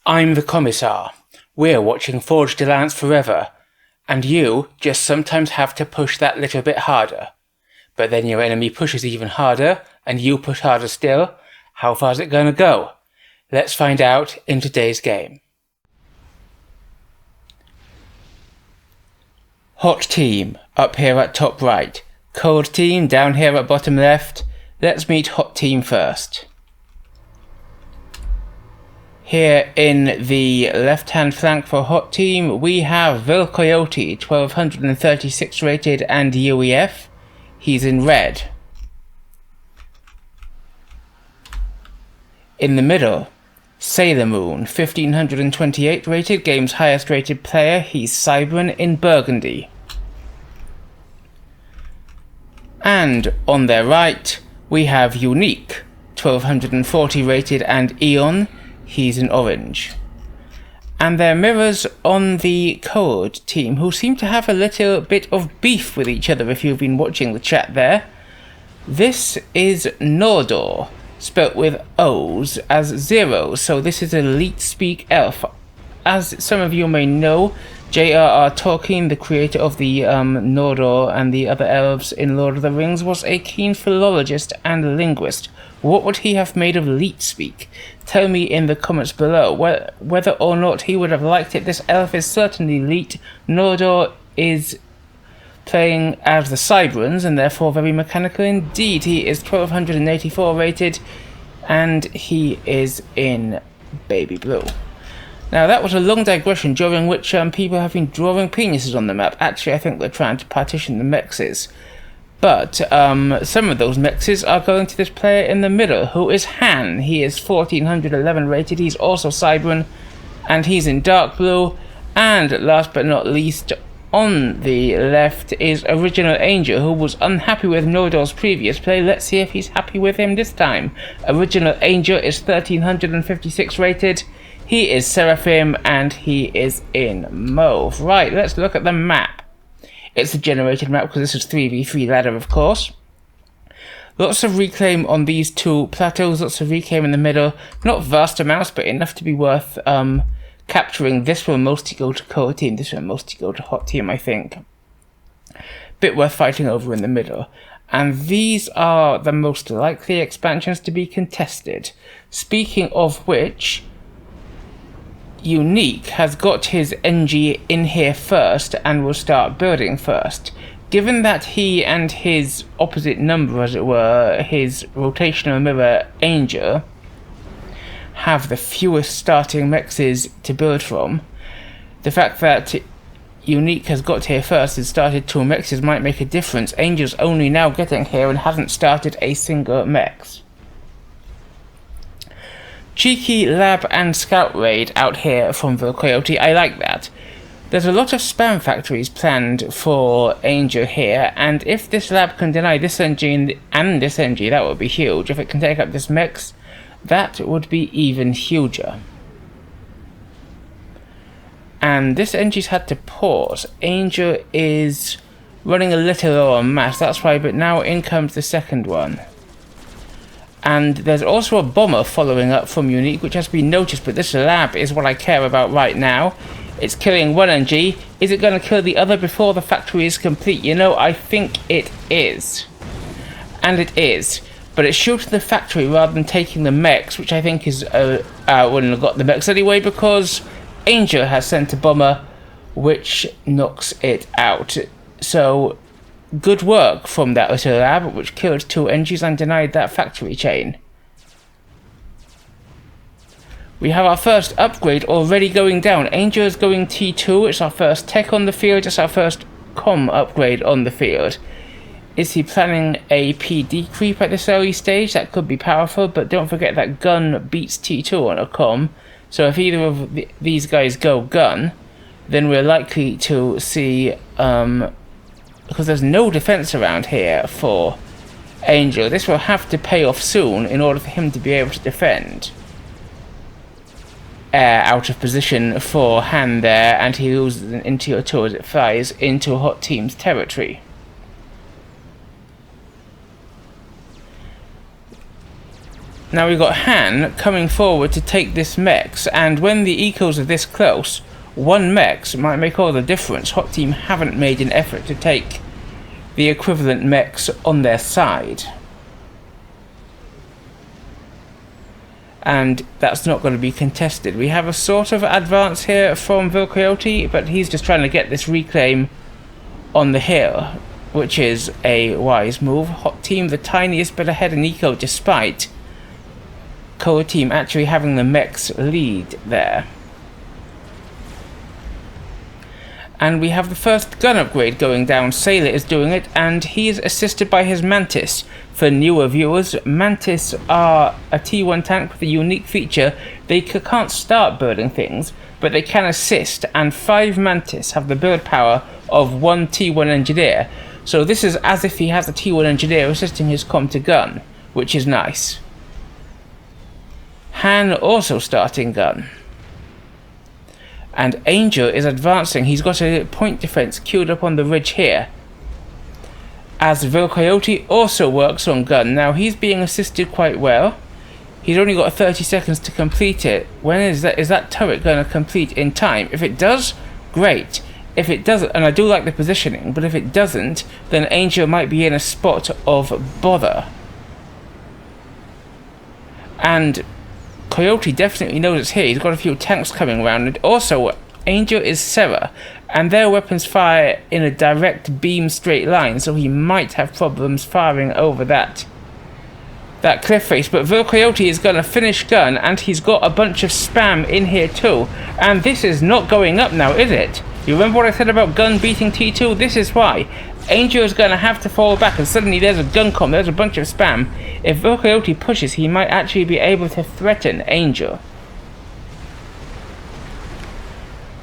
I'm the Commissar. We're watching Forged Alliance forever, and you just sometimes have to push that little bit harder. But then your enemy pushes even harder, and you push harder still. How far's it gonna go? Let's find out in today's game. Hot team, up here at top right. Cold team, down here at bottom left. Let's meet hot team first. Here in the left-hand flank for hot team, we have Vilcoyote, 1236 rated and UEF. He's in red. In the middle, Sailor Moon, 1528 rated, game's highest rated player. He's Cybran in burgundy. And on their right, we have uniq, 1240 rated and Eon. He's in orange. And their mirrors on the cold team, who seem to have a little bit of beef with each other if you've been watching the chat there. This is Nordor, spelt with O's as zeros, so this is a elite speak elf. As some of you may know, J.R.R. Tolkien, the creator of the Nordor and the other elves in Lord of the Rings, was a keen philologist and linguist. What would he have made of leet speak? Tell me in the comments below. Whether or not he would have liked it, this elf is certainly leet. Nordor is playing as the Cybrans and therefore very mechanical indeed. He is 1284 rated and he is in baby blue. Now that was a long digression during which people have been drawing penises on the map. Actually, I think they're trying to partition the mexes. But some of those mexes are going to this player in the middle, who is Hann. He is 1411 rated, he's also Cybran, and he's in dark blue. And last but not least, on the left is OriginalAngel, who was unhappy with Nordor's previous play. Let's see if he's happy with him this time. OriginalAngel is 1356 rated. He is Seraphim, and he is in mauve. Right, let's look at the map. It's a generated map because this is 3v3 ladder, of course. Lots of reclaim on these two plateaus, lots of reclaim in the middle. Not vast amounts, but enough to be worth capturing. This will mostly go to cold team, this will mostly go to hot team, I think. Bit worth fighting over in the middle. And these are the most likely expansions to be contested. Speaking of which, uniq has got his NG in here first and will start building first. Given that he and his opposite number, as it were, his rotational mirror Angel, have the fewest starting mexes to build from, the fact that uniq has got here first and started two mexes might make a difference. Angel's only now getting here and hasn't started a single mex. Cheeky lab and scout raid out here from Vilcoyote. I like that. There's a lot of spam factories planned for Angel here, and if this lab can deny this NG and this NG, that would be huge. If it can take up this mix, that would be even huger. And this NG's had to pause. Angel is running a little low on mass, that's why, but now in comes the second one. And there's also a bomber following up from uniq, which has been noticed, but this lab is what I care about right now. It's killing one NG. Is it going to kill the other before the factory is complete? You know, I think it is. And it is. But it's shooting the factory rather than taking the mechs, which I think is... wouldn't have got the mechs anyway, because Angel has sent a bomber, which knocks it out. So... good work from that little lab, which killed two NGs and denied that factory chain. We have our first upgrade already going down. Angel is going T2, it's our first tech on the field, it's our first com upgrade on the field. Is he planning a PD creep at this early stage? That could be powerful, but don't forget that gun beats T2 on a com. So if either of these guys go gun, then we're likely to see... because there's no defense around here for Angel. This will have to pay off soon in order for him to be able to defend. Out of position for Hann there, and he loses an interior tour as it flies into hot team's territory. Now we've got Hann coming forward to take this mechs, and when the ecos are this close, one mechs might make all the difference. Hot Team haven't made an effort to take the equivalent mechs on their side. And that's not going to be contested. We have a sort of advance here from Vilcoyote, but he's just trying to get this reclaim on the hill, which is a wise move. Hot Team the tiniest bit ahead in eco, despite Cold Team actually having the mechs lead there. And we have the first gun upgrade going down. Sailor is doing it, and he is assisted by his Mantis. For newer viewers, Mantis are a T1 tank with a unique feature. They can't start building things, but they can assist, and 5 Mantis have the build power of 1 T1 engineer. So this is as if he has a T1 engineer assisting his com to gun, which is nice. Hann also starting gun. And Angel is advancing. He's got a point defense queued up on the ridge here. As Vilcoyote also works on gun. Now he's being assisted quite well. He's only got 30 seconds to complete it. When is that turret going to complete in time? If it does, great. If it doesn't, and I do like the positioning, but if it doesn't, then Angel might be in a spot of bother. And Coyote definitely knows it's here. He's got a few tanks coming around, and also Angel is Sarah, and their weapons fire in a direct beam straight line, so he might have problems firing over that cliff face. But Vilcoyote is going to finish gun, and he's got a bunch of spam in here too, and this is not going up now, is it? You remember what I said about gun beating T2? This is why. Angel is going to have to fall back, and suddenly there's a gun comp, there's a bunch of spam. If Vilcoyote pushes, he might actually be able to threaten Angel.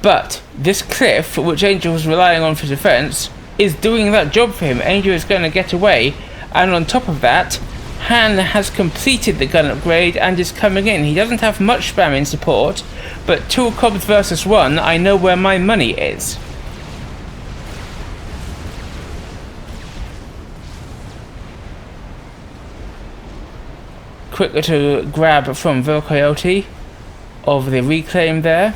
But this cliff, which Angel was relying on for defense, is doing that job for him. Angel is going to get away, and on top of that, Hann has completed the gun upgrade and is coming in. He doesn't have much spam in support, but 2 cobs versus 1, I know where my money is. Quicker to grab from Vilcoyote of the reclaim there.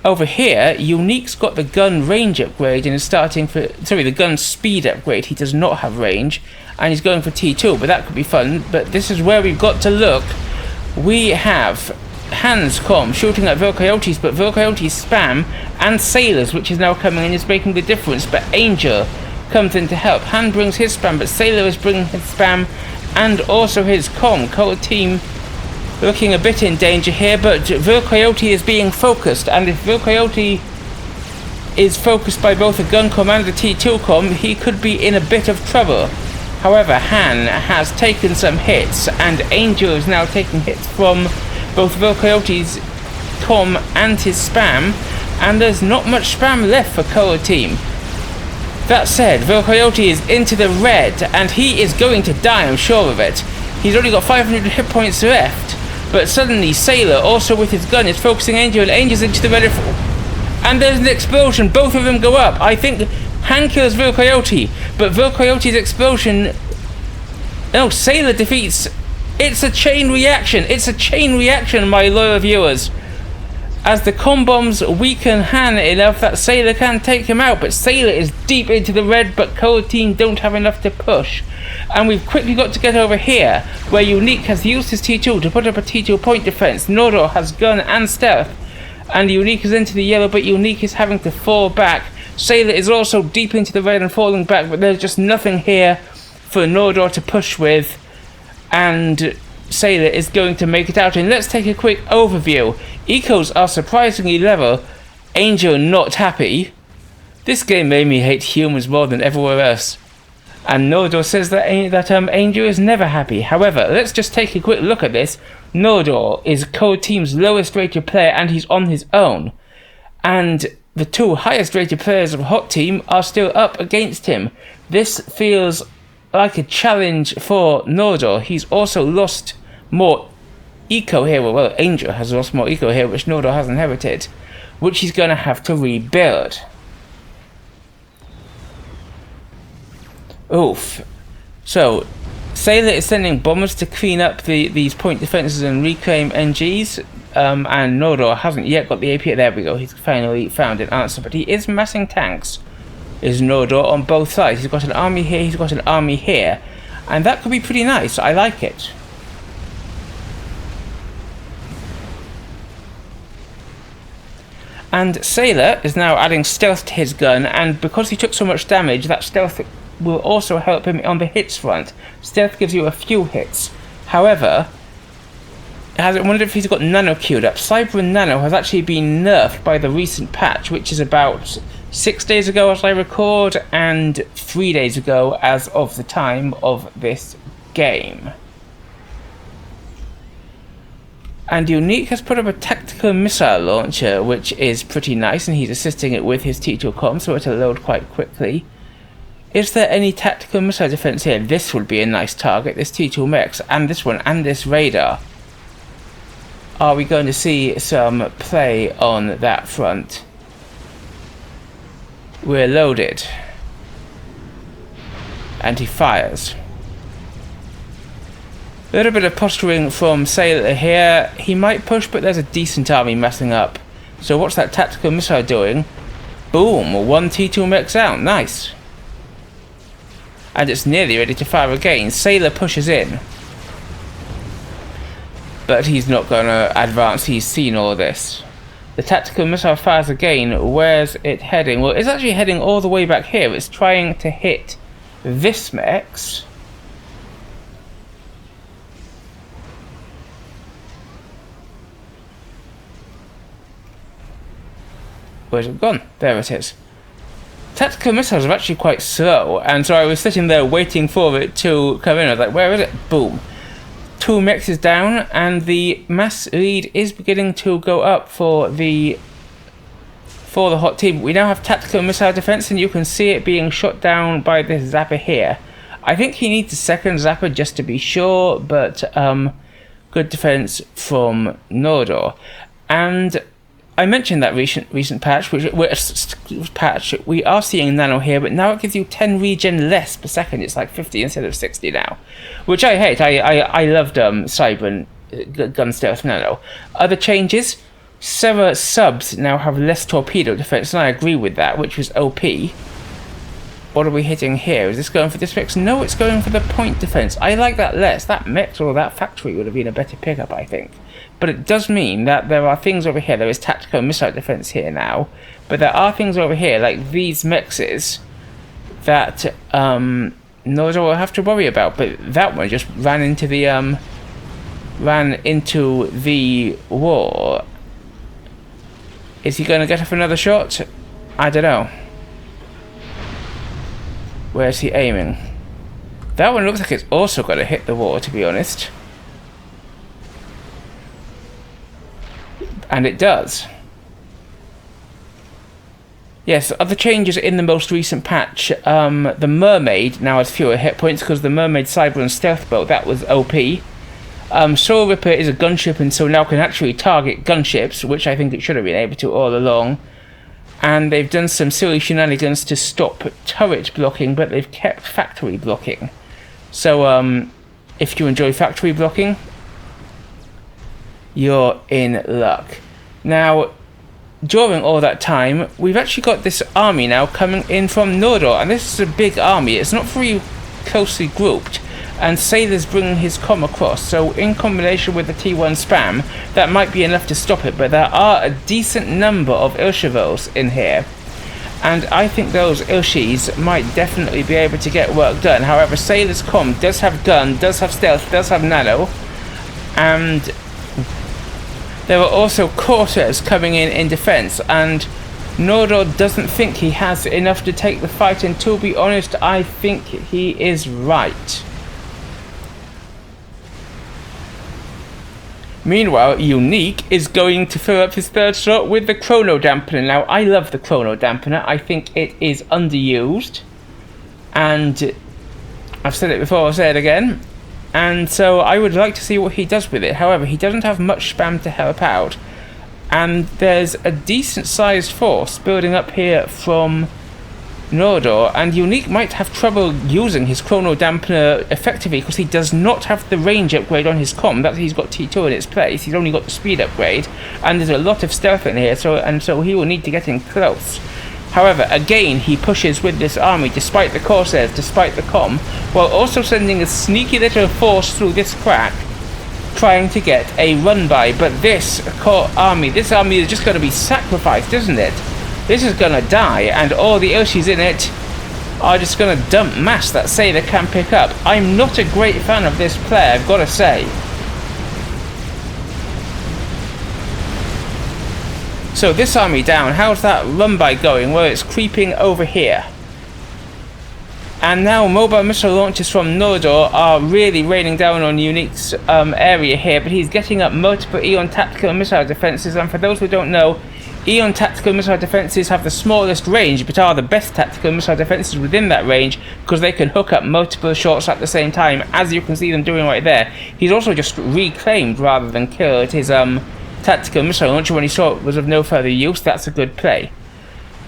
Over here, uniq's got the gun range upgrade and is starting for... Sorry, the gun speed upgrade. He does not have range, and he's going for T2, but that could be fun. But this is where we've got to look. We have Hann's com shooting at Vilcoyote's, but Vilcoyote's spam and Sailor's, which is now coming in, is making the difference. But Angel comes in to help. Hann brings his spam, but Sailor is bringing his spam and also his com. Cold Team looking a bit in danger here, but Vilcoyote is being focused, and if Vilcoyote is focused by both a gun com and a T2 com, he could be in a bit of trouble. However, Hann has taken some hits, and Angel is now taking hits from both Vilcoyote's com and his spam, and there's not much spam left for Cold Team. That said, Vilcoyote is into the red, and he is going to die, I'm sure of it. He's only got 500 hit points left, but suddenly Sailor, also with his gun, is focusing Angel, and Angel's into the red. And there's an explosion, both of them go up. I think Hann kills Vilcoyote, but Vilcoyote's explosion... No, Sailor defeats... It's a chain reaction, my loyal viewers. As the com bombs weaken Hann enough that Sailor can take him out, but Sailor is deep into the red, but Cold Team don't have enough to push. And we've quickly got to get over here, where uniq has used his T2 to put up a T2 point defense. Nordor has gun and stealth, and uniq is into the yellow, but uniq is having to fall back. Sailor is also deep into the red and falling back, but there's just nothing here for Nordor to push with, and Sailor is going to make it out. And let's take a quick overview. Ecos are surprisingly level. Angel not happy. This game made me hate humans more than everywhere else. And Nordor says that Angel is never happy. However, let's just take a quick look at this. Nordor is Cold Team's lowest rated player, and he's on his own. And the 2 highest rated players of Hot Team are still up against him. This feels like a challenge for Nordor. He's also lost more eco here. Well, Angel has lost more eco here, which Nordor has inherited, which he's going to have to rebuild. Oof. So, Sailor is sending bombers to clean up these point defenses and reclaim NGs, and Nordor hasn't yet got the AP. There we go, he's finally found an answer, but he is massing tanks, is Nordor, on both sides. He's got an army here, he's got an army here, and that could be pretty nice. I like it. And Sailor is now adding stealth to his gun, and because he took so much damage, that stealth will also help him on the hits front. Stealth gives you a few hits. However, I wonder if he's got Nano queued up. Cyber and Nano has actually been nerfed by the recent patch, which is about 6 days ago as I record, and 3 days ago as of the time of this game. And uniq has put up a tactical missile launcher, which is pretty nice, and he's assisting it with his T2Com, so it'll load quite quickly. Is there any tactical missile defense here? This would be a nice target, this T2 mix, and this one, and this radar. Are we going to see some play on that front? We're loaded. And he fires. A little bit of posturing from Sailor here. He might push, but there's a decent army messing up. So what's that tactical missile doing? Boom, one T2 mix out, nice. And it's nearly ready to fire again. Sailor pushes in. But he's not going to advance, he's seen all this. The tactical missile fires again. Where's it heading? Well, it's actually heading all the way back here. It's trying to hit this mix. Where's it gone? There it is. Tactical missiles are actually quite slow, and so I was sitting there waiting for it to come in. I was like, where is it? Boom. 2 mixes down, and the mass lead is beginning to go up for the hot team. We now have tactical missile defense, and you can see it being shot down by this zapper here. I think he needs a second zapper just to be sure, but good defense from Nordor. And I mentioned that recent patch, we are seeing Nano here, but now it gives you 10 regen less per second. It's like 50 instead of 60 now, which I hate. I loved Cyber and Gun Stealth Nano. Other changes: Serra subs now have less torpedo defense, and I agree with that, which was OP. What are we hitting here? Is this going for this mix? No, it's going for the point defense. I like that less. That mix or that factory would have been a better pickup, I think. But it does mean that there are things over here. There is tactical missile defense here now, but there are things over here like these mixes that Nordor will have to worry about. But that one just ran into the wall. Is he going to get off another shot? I don't know. Where's he aiming? That one looks like it's also going to hit the wall, to be honest. And it does. Yes, other changes in the most recent patch. The Mermaid now has fewer hit points because the Mermaid Cyber and Stealth Boat, that was OP. Soul Ripper is a gunship and so now can actually target gunships, which I think it should have been able to all along. And they've done some silly shenanigans to stop turret blocking, but they've kept factory blocking. So if you enjoy factory blocking, you're in luck. Now, during all that time, we've actually got this army now coming in from Nordor, and this is a big army. It's not very closely grouped, and Sailor's bringing his com across, so in combination with the T1 spam, that might be enough to stop it, but there are a decent number of Ilshevils in here, and I think those Ilshis might definitely be able to get work done. However, Sailor's com does have gun, does have stealth, does have nano, and there are also quarters coming in defense, and Nordor doesn't think he has enough to take the fight, and to be honest, I think he is right. Meanwhile, uniq is going to fill up his third slot with the Chrono Dampener. Now, I love the Chrono Dampener. I think it is underused, and I've said it before, I'll say it again. And so I would like to see what he does with it. However, he doesn't have much spam to help out. And there's a decent sized force building up here from Nordor, and uniq might have trouble using his chrono dampener effectively because he does not have the range upgrade on his comm. That's he's got T2 in its place. He's only got the speed upgrade, and there's a lot of stealth in here, so he will need to get in close. However, again, he pushes with this army despite the Corsairs, despite the comm, while also sending a sneaky little force through this crack, trying to get a run by. But this army is just going to be sacrificed, isn't it? This is going to die, and all the Urshis in it are just going to dump mass that Sailor can pick up. I'm not a great fan of this player, I've got to say. So this army down, how's that run by going? Well, it's creeping over here. And now mobile missile launchers from Nordor are really raining down on uniq's area here, but he's getting up multiple Eon tactical missile defenses, and for those who don't know, Eon tactical missile defenses have the smallest range, but are the best tactical missile defenses within that range, because they can hook up multiple shots at the same time, as you can see them doing right there. He's also just reclaimed rather than killed his tactical missile launcher when he saw it was of no further use. That's a good play.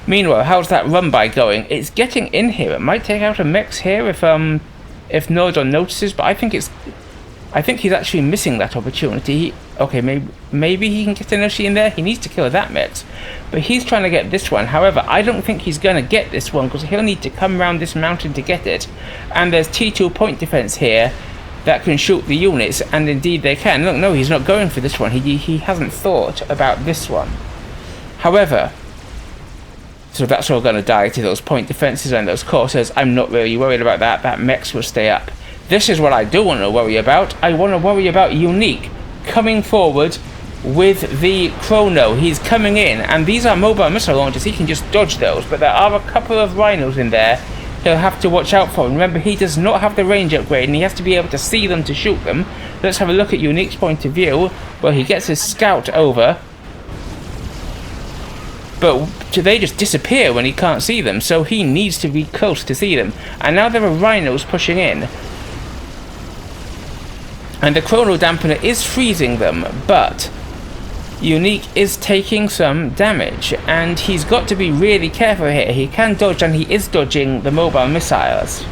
Meanwhile, how's that run by going? It's getting in here. It might take out a mix here if Nordor notices, but I think he's actually missing that opportunity. Okay, maybe he can get an Urshi in there. He needs to kill that mix, but he's trying to get this one. However, I don't think he's going to get this one because he'll need to come around this mountain to get it. And there's T2 point defense here that can shoot the units, and indeed they can. Look, no, he's not going for this one. He hasn't thought about this one. However, so that's all going to die to those point defenses and those Corsairs. I'm not really worried about that. That mech will stay up. This is what I do want to worry about. I want to worry about uniq coming forward with the chrono. He's coming in, and these are mobile missile launchers. He can just dodge those, but there are a couple of rhinos in there he'll have to watch out for. Remember, he does not have the range upgrade, and he has to be able to see them to shoot them. Let's have a look at uniq's point of view. Well, he gets his scout over, but they just disappear when he can't see them, so he needs to be close to see them. And now there are rhinos pushing in, and the chrono dampener is freezing them, but uniq is taking some damage, and he's got to be really careful here. He can dodge, and he is dodging the mobile missiles.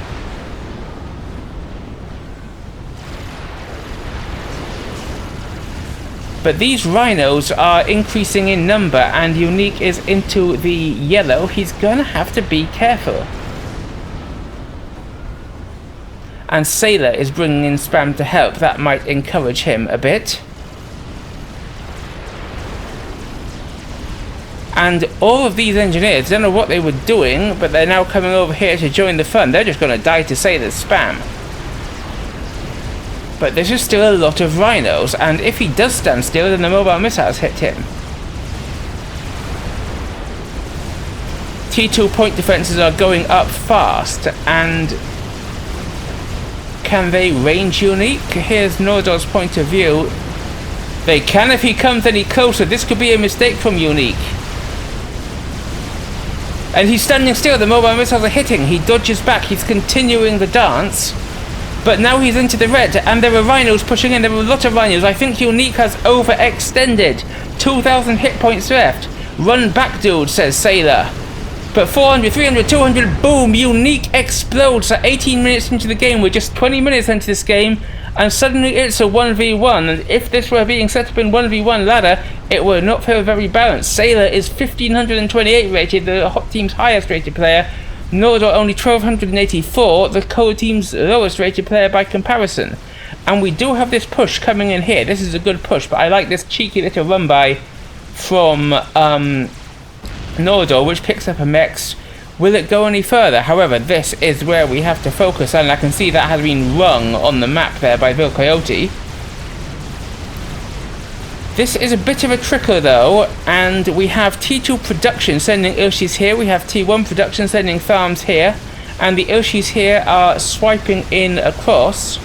But these rhinos are increasing in number, and uniq is into the yellow. He's gonna have to be careful. And Sailor is bringing in spam to help. That might encourage him a bit. And all of these engineers, don't know what they were doing, but they're now coming over here to join the fun. They're just going to die to Sailor's spam. But there's just still a lot of rhinos, and if he does stand still, then the mobile missiles hit him. T2 point defenses are going up fast, and can they range uniq? Here's Nordor's point of view. They can if he comes any closer. This could be a mistake from uniq. And he's standing still. The mobile missiles are hitting. He dodges back. He's continuing the dance. But now he's into the red, and there are rhinos pushing in. There are a lot of rhinos. I think uniq has overextended. 2,000 hit points left. Run back, dude, says Sailor. But 400, 300, 200, boom, uniq explodes at 18 minutes into the game. We're just 20 minutes into this game, and suddenly it's a 1v1. And if this were being set up in 1v1 ladder, it would not feel very balanced. Sailor is 1528 rated, the hot team's highest rated player. Nordor only 1284, the cold team's lowest rated player by comparison. And we do have this push coming in here. This is a good push, but I like this cheeky little run by from Nordor, which picks up a mix. Will it go any further? However, this is where we have to focus, and I can see that has been rung on the map there by Vilcoyote. This is a bit of a trickler though, and we have T2 production sending Urshis here, we have T1 production sending farms here, and the Urshis here are swiping in across,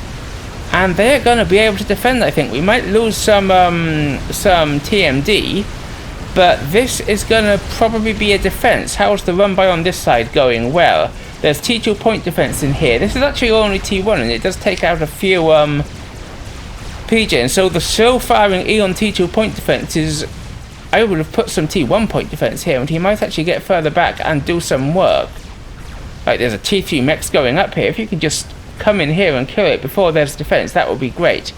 and they're going to be able to defend. I think we might lose some TMD, but this is going to probably be a defense. How's the run by on this side going? Well, there's T2 point defense in here. This is actually only T1, and it does take out a few PJ, and so the slow firing Eon T2 point defenses, I would have put some T1 point defense here, and he might actually get further back and do some work. Like, there's a T3 mech going up here. If you can just come in here and kill it before there's defense, that would be great.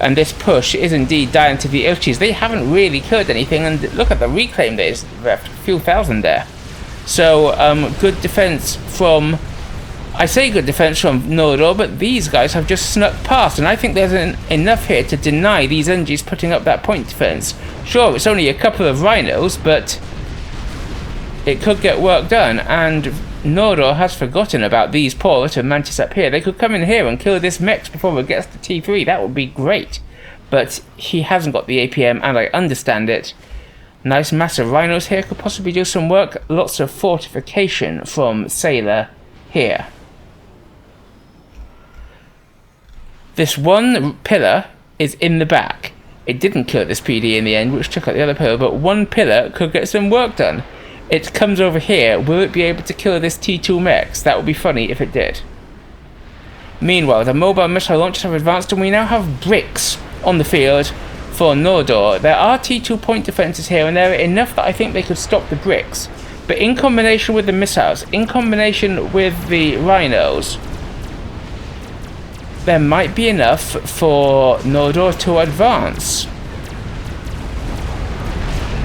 And this push is indeed dying to the Ilchis. They haven't really killed anything, and look at the reclaim there's left, a few thousand there. So, good defense from... I say good defense from Norodor, but these guys have just snuck past, and I think there's enough here to deny these energies putting up that point defense. Sure, it's only a couple of rhinos, but it could get work done, and Norodor has forgotten about these poor little mantis up here. They could come in here and kill this mech before it gets to T3. That would be great. But he hasn't got the APM, and I understand it. Nice massive rhinos here could possibly do some work. Lots of fortification from Sailor here. This one pillar is in the back. It didn't kill this PD in the end, which took out the other pillar, but one pillar could get some work done. It comes over here. Will it be able to kill this T2 mechs? That would be funny if it did. Meanwhile, the mobile missile launchers have advanced, and we now have bricks on the field for Norodor. There are T2 point defenses here, and there are enough that I think they could stop the bricks. But in combination with the missiles, in combination with the rhinos, there might be enough for Norodor to advance.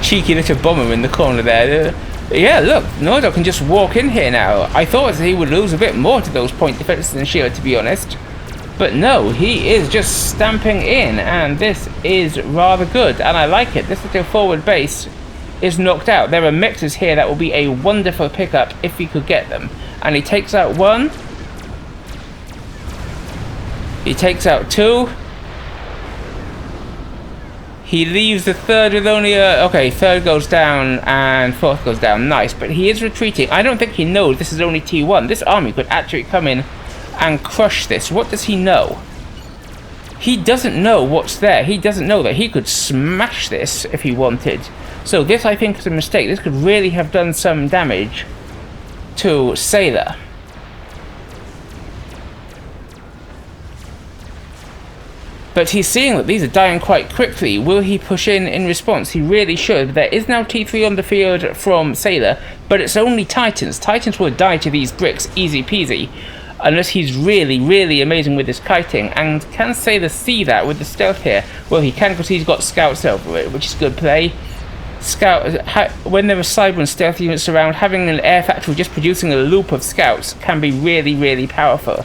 Cheeky little bomber in the corner there. Yeah, look, Norodor can just walk in here now. I thought he would lose a bit more to those point defenses than shield, to be honest. But no, he is just stamping in, and this is rather good, and I like it. This little forward base is knocked out. There are mixers here that will be a wonderful pickup if he could get them. And he takes out one. He takes out two. He leaves the third with only a... Okay, third goes down and fourth goes down. Nice, but he is retreating. I don't think he knows this is only T1. This army could actually come in and crush this. What does he know? He doesn't know what's there. He doesn't know that he could smash this if he wanted. So this, I think, is a mistake. This could really have done some damage to Sailor. But he's seeing that these are dying quite quickly. Will he push in response? He really should. There is now T3 on the field from Sailor, but it's only Titans. Titans will die to these bricks easy peasy, unless he's really, really amazing with his kiting. And can Sailor see that with the stealth here? Well, he can, because he's got scouts over it, which is good play. When there are cyber and stealth units around, having an air factory just producing a loop of scouts can be really, really powerful.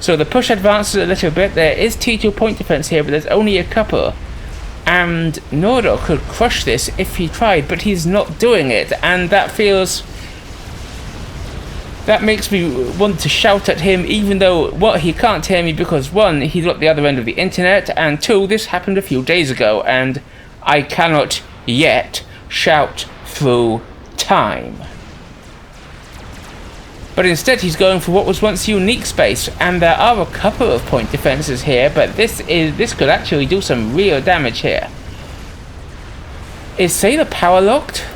So the push advances a little bit. There is T2 point defense here, but there's only a couple. And Norodor could crush this if he tried, but he's not doing it. And that feels... that makes me want to shout at him, even though, well, he can't hear me because, one, he's at the other end of the internet, and two, this happened a few days ago, and I cannot yet shout through time. But instead he's going for what was once unique space, and there are a couple of point defenses here, but this could actually do some real damage here. Is Sailor power locked?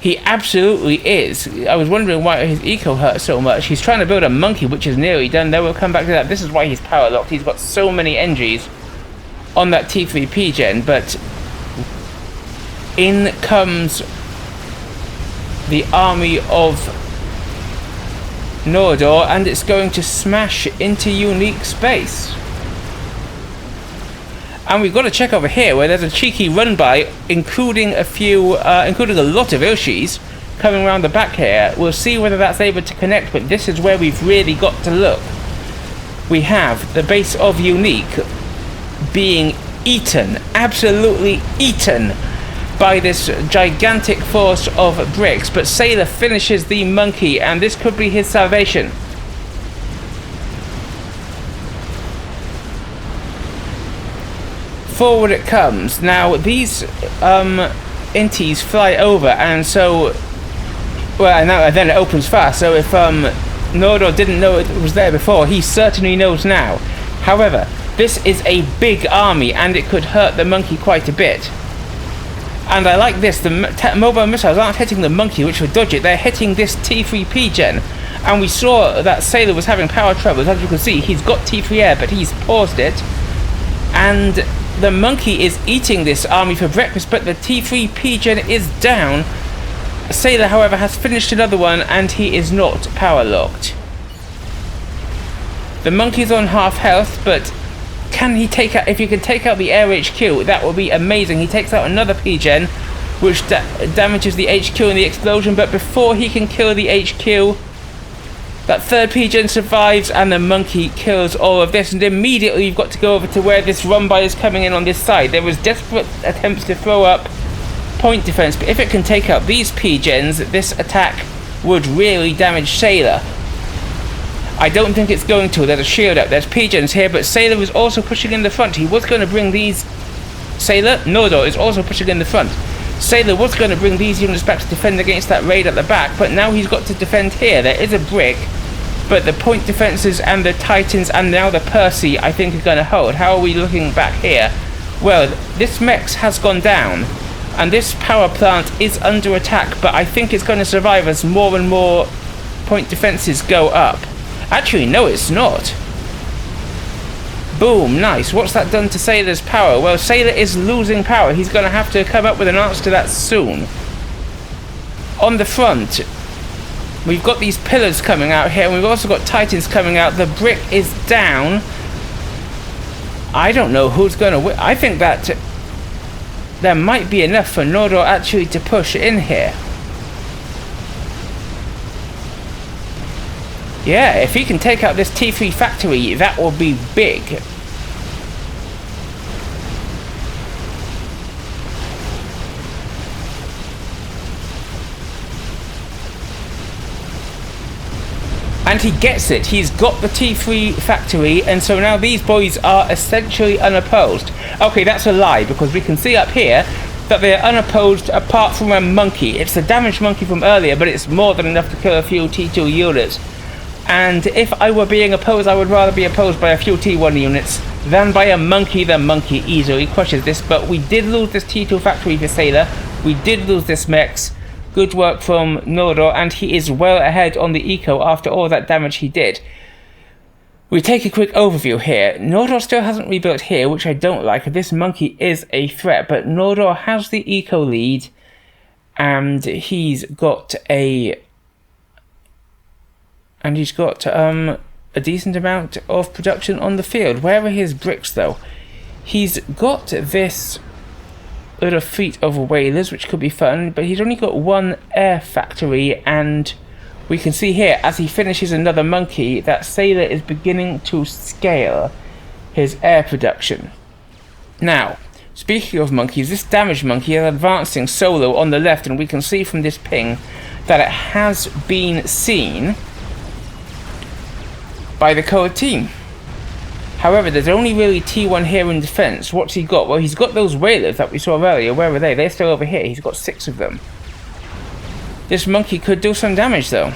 He absolutely is. I was wondering why his eco hurt so much. He's trying to build a monkey, which is nearly done. Then we'll come back to that. This is why he's power locked. He's got so many NGs on that T3P gen, but in comes the army of Norodor, and it's going to smash into unique space. And we've got to check over here where there's a cheeky run by, including a lot of Ilshis coming around the back here. We'll see whether that's able to connect, but this is where we've really got to look. We have the base of uniq being eaten, absolutely eaten, by this gigantic force of bricks, but Sailor finishes the monkey, and this could be his salvation. Forward it comes. Now these inties fly over, and so, well, and then it opens fast, so if Norodor didn't know it was there before, he certainly knows now. However, this is a big army, and it could hurt the monkey quite a bit. And I like this, the mobile missiles aren't hitting the monkey, which would dodge it, they're hitting this T3P gen. And we saw that Sailor was having power troubles. As you can see, he's got T3 air, but he's paused it. And the monkey is eating this army for breakfast, but the T3P gen is down. Sailor, however, has finished another one, and he is not power locked. The monkey's on half health, but can he take out... If he can take out the air HQ, that will be amazing. He takes out another P-Gen, which damages the HQ in the explosion, but before he can kill the HQ, that third P-Gen survives, and the monkey kills all of this, and immediately you've got to go over to where this run-by is coming in on this side. There was desperate attempts to throw up point defense, but if it can take out these P-Gens, this attack would really damage Sailor. I don't think it's going to. There's a shield up. There's P-Gens here, but Sailor is also pushing in the front. He was going to bring these... Sailor? Nordor is also pushing in the front. Sailor was going to bring these units back to defend against that raid at the back, but now he's got to defend here. There is a brick, but the point defenses and the Titans and now the Percy, I think, are going to hold. How are we looking back here? Well, this Mex has gone down, and this power plant is under attack, but I think it's going to survive as more and more point defenses go up. Actually, no, it's not. Boom, nice. What's that done to Sailor's power? Well, Sailor is losing power. He's going to have to come up with an answer to that soon. On the front, we've got these pillars coming out here, and we've also got Titans coming out. The brick is down. I don't know who's going to win. I think that there might be enough for Nordor actually to push in here. Yeah, if he can take out this T3 factory, that will be big. And he gets it. He's got the T3 factory, and so now these boys are essentially unopposed. Okay, that's a lie, because we can see up here that they're unopposed apart from a monkey. It's the damaged monkey from earlier, but it's more than enough to kill a few T2 units. And if I were being opposed, I would rather be opposed by a few T1 units than by a monkey. The monkey easily crushes this, but we did lose this T2 factory for Sailor. We did lose this Mex. Good work from Nordor, and he is well ahead on the eco after all that damage he did. We take a quick overview here. Nordor still hasn't rebuilt here, which I don't like. This monkey is a threat, but Nordor has the eco lead, and he's got a... And he's got a decent amount of production on the field. Where are his bricks, though? He's got this little fleet of whalers, which could be fun, but he's only got one air factory, and we can see here, as he finishes another monkey, that Sailor is beginning to scale his air production. Now, speaking of monkeys, this damaged monkey is advancing solo on the left, and we can see from this ping that it has been seen by the code team. However, there's only really T1 here in defense. What's he got? Well, he's got those whalers that we saw earlier. Where are they? They're still over here. He's got 6 of them. This monkey could do some damage, though.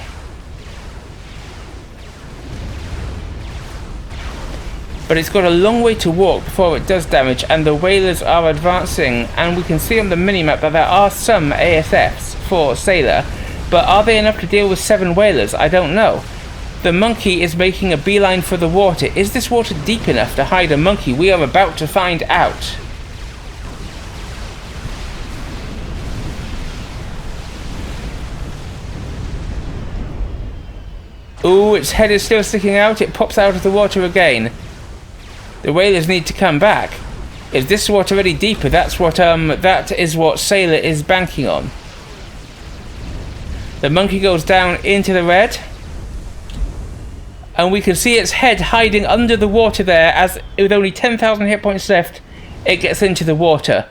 But it's got a long way to walk before it does damage, and the whalers are advancing, and we can see on the minimap that there are some ASFs for Sailor, but are they enough to deal with 7 whalers? I don't know. The monkey is making a beeline for the water. Is this water deep enough to hide a monkey? We are about to find out. Ooh, its head is still sticking out. It pops out of the water again. The whalers need to come back. Is this water any deeper? That is what Sailor is banking on. The monkey goes down into the red. And we can see its head hiding under the water there, as with only 10,000 hit points left, it gets into the water.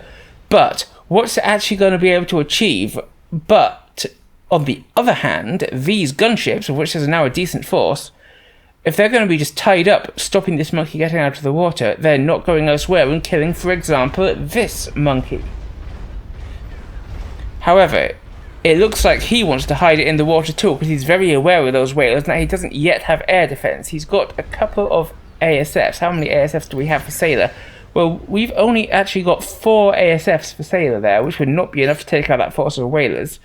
But what's it actually going to be able to achieve? But on the other hand, these gunships, of which there's now a decent force, if they're going to be just tied up, stopping this monkey getting out of the water, they're not going elsewhere and killing, for example, this monkey. However, it looks like he wants to hide it in the water too, because he's very aware of those whalers. Now, he doesn't yet have air defense. He's got a couple of ASFs. How many ASFs do we have for Sailor? Well, we've only actually got 4 ASFs for Sailor there, which would not be enough to take out that force of whalers.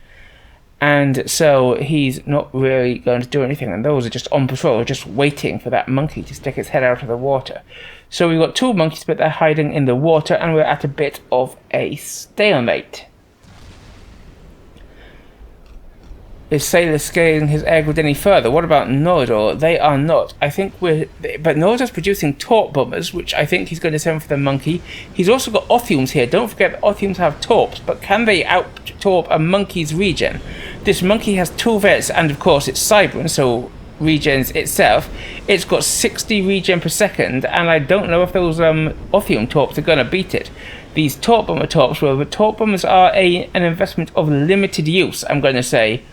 And so he's not really going to do anything, and those are just on patrol, just waiting for that monkey to stick its head out of the water. So we've got 2 monkeys, but they're hiding in the water, and we're at a bit of a stalemate. Is Sailor scaling his air grid any further? What about Norodor? They are not. I think but Norodor's producing torp bombers, which I think he's going to send for the monkey. He's also got Othiums here. Don't forget that Othiums have torps, but can they out-torp a monkey's regen? This monkey has 2 vets, and of course it's Cybran, so regens itself. It's got 60 regen per second, and I don't know if those Othium torps are going to beat it. These torp bomber torps, well, the torp bombers are an investment of limited use, I'm going to say,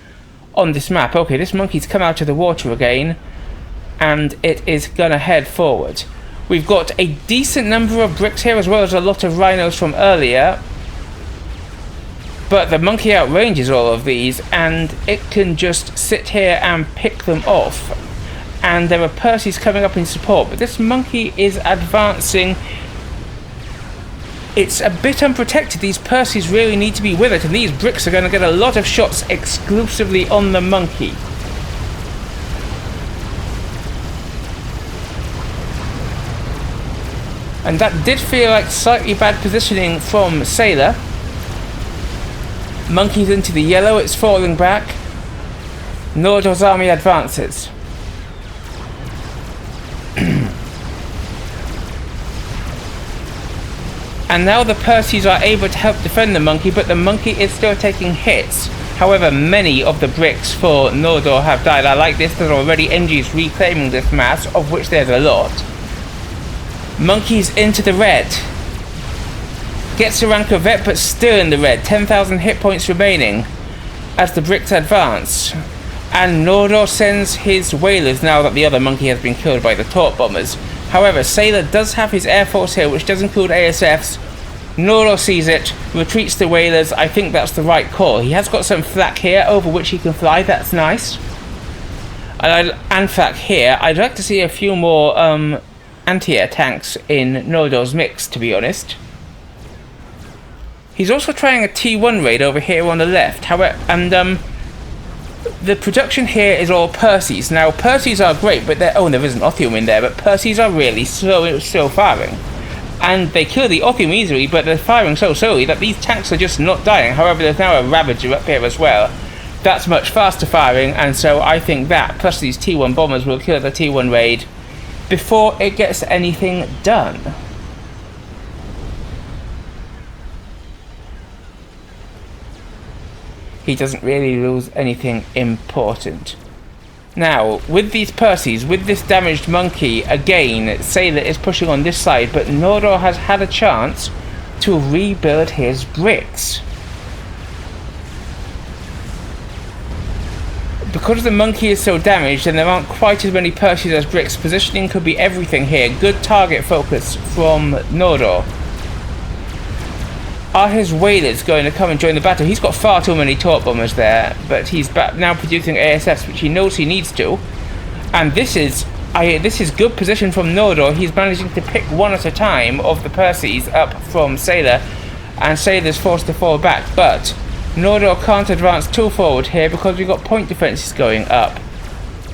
on this map. Okay, this monkey's come out of the water again, and it is gonna head forward. We've got a decent number of bricks here, as well as a lot of rhinos from earlier, but the monkey outranges all of these, and it can just sit here and pick them off. And there are Percys coming up in support, but this monkey is advancing. It's a bit unprotected. These Percys really need to be with it, and these bricks are going to get a lot of shots exclusively on the monkey. And that did feel like slightly bad positioning from Sailor. Monkey's into the yellow, it's falling back. Norodor's army advances. And now the Percys are able to help defend the monkey, but the monkey is still taking hits. However, many of the bricks for Norodor have died. I like this, there's already NGs reclaiming this mass, of which there's a lot. Monkey's into the red. Gets a rank of vet, but still in the red. 10,000 hit points remaining as the bricks advance. And Norodor sends his whalers now that the other monkey has been killed by the torp bombers. However, Sailor does have his air force here, which does include ASFs. Norodor sees it, retreats the whalers. I think that's the right call. He has got some flak here over which he can fly. That's nice. And flak here. I'd like to see a few more anti-air tanks in Norodor's mix, to be honest. He's also trying a T1 raid over here on the left. However, and the production here is all Percys. Now, Percys are great, but there is an Othium in there, but Percys are really slow firing. And they kill the Othium easily, but they're firing so slowly that these tanks are just not dying. However, there's now a Ravager up here as well. That's much faster firing, and so I think that, plus these T1 bombers, will kill the T1 raid before it gets anything done. He doesn't really lose anything important. Now, with these Percys, with this damaged monkey, again, Sailor is pushing on this side, but Norodor has had a chance to rebuild his bricks. Because the monkey is so damaged and there aren't quite as many Percys as bricks, positioning could be everything here. Good target focus from Norodor. Are his whalers going to come and join the battle? He's got far too many torp bombers there, but he's now producing ASFs, which he knows he needs to. And this is good position from Norodor. He's managing to pick one at a time of the Percys up from Sailor, and Sailor's forced to fall back. But Norodor can't advance too forward here because we've got point defenses going up.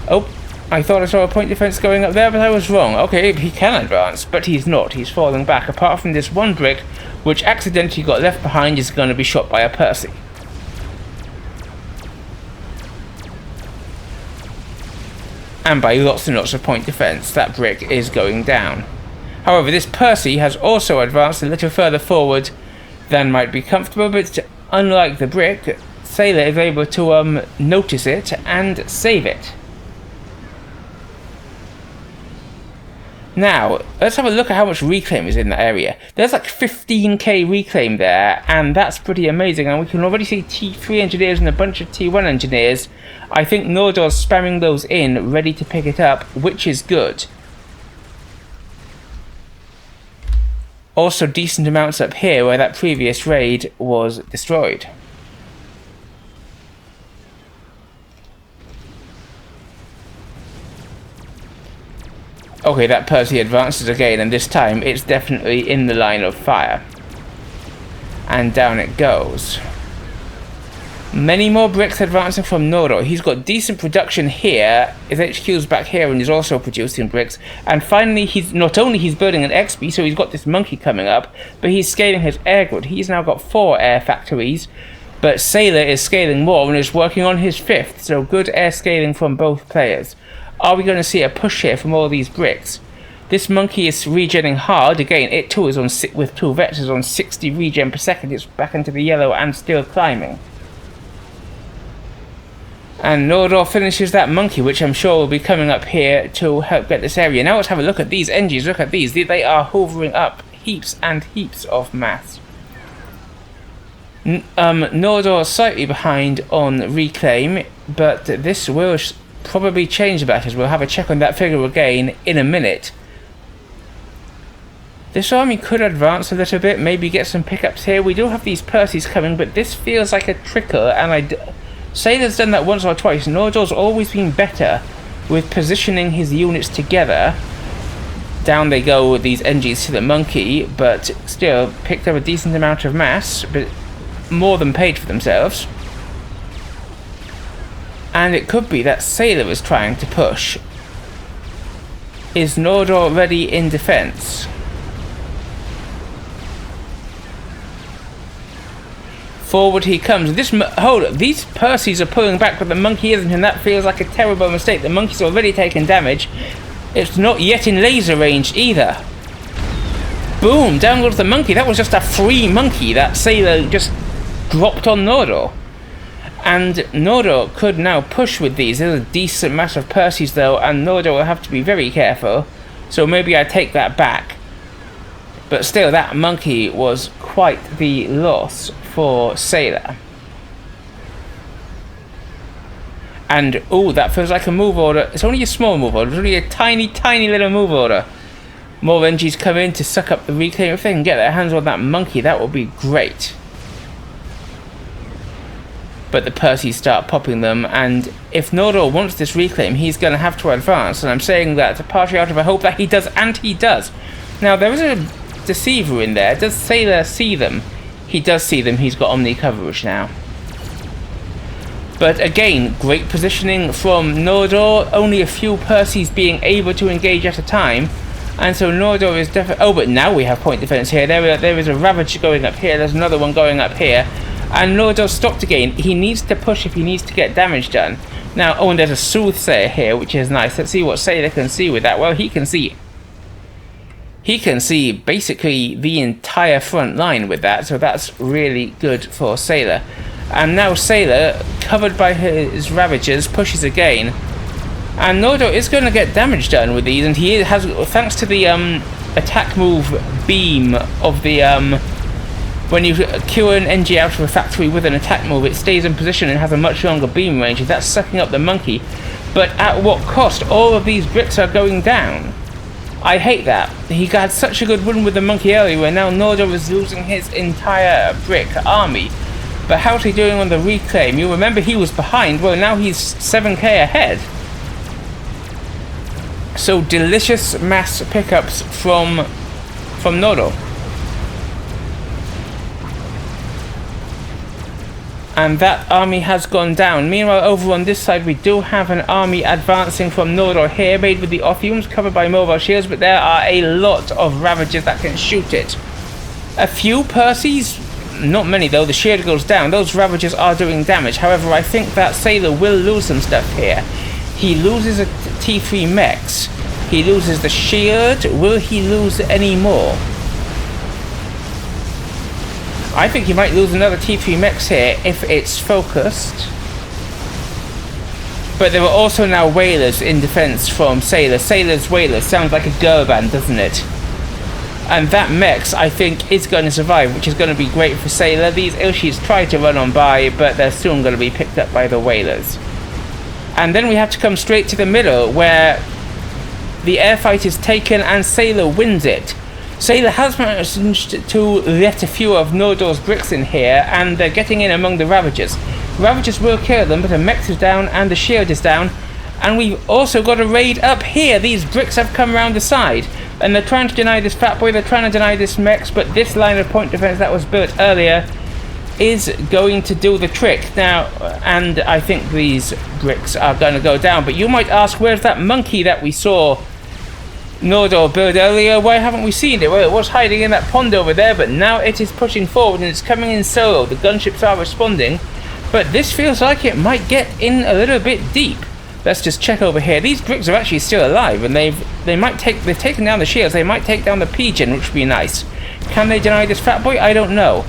Oh, I thought I saw a point defense going up there, but I was wrong. Okay, he can advance, but he's not. He's falling back. Apart from this one brick, which accidentally got left behind, is going to be shot by a Percy. And by lots and lots of point defense, that brick is going down. However, this Percy has also advanced a little further forward than might be comfortable, but unlike the brick, Sailor is able to notice it and save it. Now, let's have a look at how much reclaim is in that area. There's like 15k reclaim there, and that's pretty amazing. And we can already see T3 engineers and a bunch of T1 engineers. I think Norodor's spamming those in, ready to pick it up, which is good. Also decent amounts up here where that previous raid was destroyed. Okay, that Percy advances again, and this time it's definitely in the line of fire. And down it goes. Many more bricks advancing from Norodor. He's got decent production here. His HQ's back here and he's also producing bricks. And finally, he's building an XP, so he's got this monkey coming up, but he's scaling his air grid. He's now got 4 air factories, But Sailor is scaling more and is working on his 5th, so good air scaling from both players. Are we going to see a push here from all these bricks? This monkey is regenning hard. Again, it too is on with 2 vectors on 60 regen per second. It's back into the yellow and still climbing. And Nordor finishes that monkey, which I'm sure will be coming up here to help get this area. Now let's have a look at these engines. Look at these. They are hovering up heaps and heaps of mass. Nordor slightly behind on reclaim, but this will probably change that, as we'll have a check on that figure again in a minute. This army could advance a little bit, maybe get some pickups here. We do have these Percys coming, but this feels like a trickle, and Sailor's done that once or twice. Nordor's always been better with positioning his units together. Down they go with these engines to the monkey, but still picked up a decent amount of mass, but more than paid for themselves. And it could be that Sailor is trying to push. Is Nordor ready in defense? Forward he comes. Hold up, these Percys are pulling back, but the monkey isn't, and that feels like a terrible mistake. The monkey's already taken damage. It's not yet in laser range either. Boom! Down goes the monkey. That was just a free monkey that Sailor just dropped on Nordor. And Nordor could now push with these. There's a decent mass of Percys though, and Nordor will have to be very careful. So maybe I take that back. But still, that monkey was quite the loss for Sailor. And, oh, that feels like a move order. It's only a small move order. It's only a tiny, tiny little move order. More NGs come in to suck up the reclaim. If they can get their hands on that monkey, that would be great. But the Percys start popping them, and if Nordor wants this reclaim, he's going to have to advance. And I'm saying that partially out of a hope that he does, and he does. Now, there is a deceiver in there. Does Sailor see them? He does see them. He's got Omni coverage now. But again, great positioning from Nordor. Only a few Percys being able to engage at a time. And so Nordor is definitely... Oh, but now we have point defense here. There is a Ravager going up here. There's another one going up here. And Nordor stopped again. He needs to push if he needs to get damage done. Now, oh, and there's a Soothsayer here, which is nice. Let's see what Sailor can see with that. Well, he can see basically the entire front line with that, so that's really good for Sailor. And now Sailor, covered by his Ravagers, pushes again. And Nordor is going to get damage done with these, and he has, thanks to the attack move beam of the... when you cure an NG out of a factory with an attack move, it stays in position and has a much longer beam range. That's sucking up the monkey. But at what cost? All of these bricks are going down. I hate that. He had such a good run with the monkey earlier, where now Nordor is losing his entire brick army. But how's he doing on the reclaim? You remember he was behind. Well, now he's 7k ahead. So delicious mass pickups from Nordor. And that army has gone down. Meanwhile, over on this side, we do have an army advancing from Nordor here, made with the Othiums, covered by mobile shields, but there are a lot of Ravagers that can shoot it. A few Percys, not many though, the shield goes down. Those Ravagers are doing damage. However, I think that Sailor will lose some stuff here. He loses a T3 mechs. He loses the shield. Will he lose any more? I think he might lose another T3 mechs here if it's focused. But there are also now Whalers in defense from Sailor. Sailor's Whalers sounds like a girl band, doesn't it? And that mechs, I think, is going to survive, which is going to be great for Sailor. These Ilshis try to run on by, but they're soon going to be picked up by the Whalers. And then we have to come straight to the middle, where the airfight is taken and Sailor wins it. Sailor has managed to let a few of Nordor's bricks in here, and they're getting in among the Ravagers. Ravagers will kill them, but the mech is down and the shield is down. And we've also got a raid up here. These bricks have come around the side, and they're trying to deny this Fatboy, they're trying to deny this mechs, but this line of point defense that was built earlier is going to do the trick now, and I think these bricks are going to go down. But you might ask, where's that monkey that we saw Nordor build earlier? Why haven't we seen it? Well, it was hiding in that pond over there, but now it is pushing forward and it's coming in solo. The gunships are responding, but this feels like it might get in a little bit deep. Let's just check over here. These bricks are actually still alive, and they've taken down the shields. They might take down the pigeon, which would be nice. Can they deny this Fatboy? I don't know.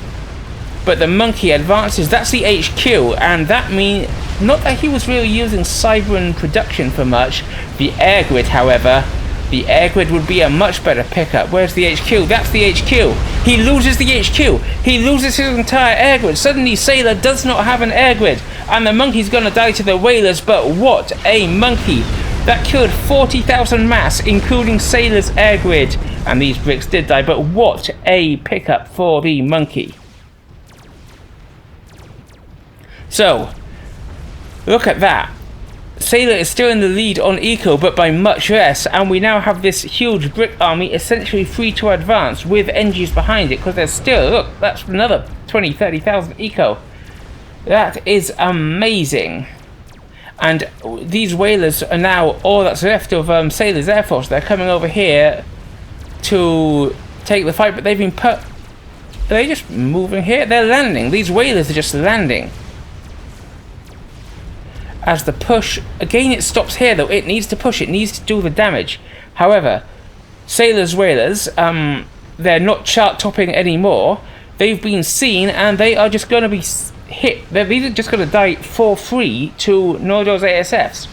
But the monkey advances. That's the HQ, and that means not that he was really using Cyber production for much. The air grid, however, the air grid would be a much better pickup. Where's the HQ? That's the HQ. He loses the HQ. He loses his entire air grid. Suddenly, Sailor does not have an air grid, and the monkey's gonna die to the whalers. But what a monkey! That killed 40,000 mass, including Sailor's air grid. And these bricks did die, but what a pickup for the monkey. So, look at that. Sailor is still in the lead on Eco, but by much less, and we now have this huge brick army essentially free to advance with NGs behind it, because there's still, look, that's another 20, 30,000 Eco. That is amazing. And these whalers are now all that's left of Sailor's Air Force. They're coming over here to take the fight, but they've been put... Are they just moving here? They're landing. These whalers are just landing. As the push... Again, it stops here, though. It needs to push. It needs to do the damage. However, Sailor's whalers, they're not chart-topping anymore. They've been seen, and they are just going to be hit. These are just going to die for free to Nordor's ASFs.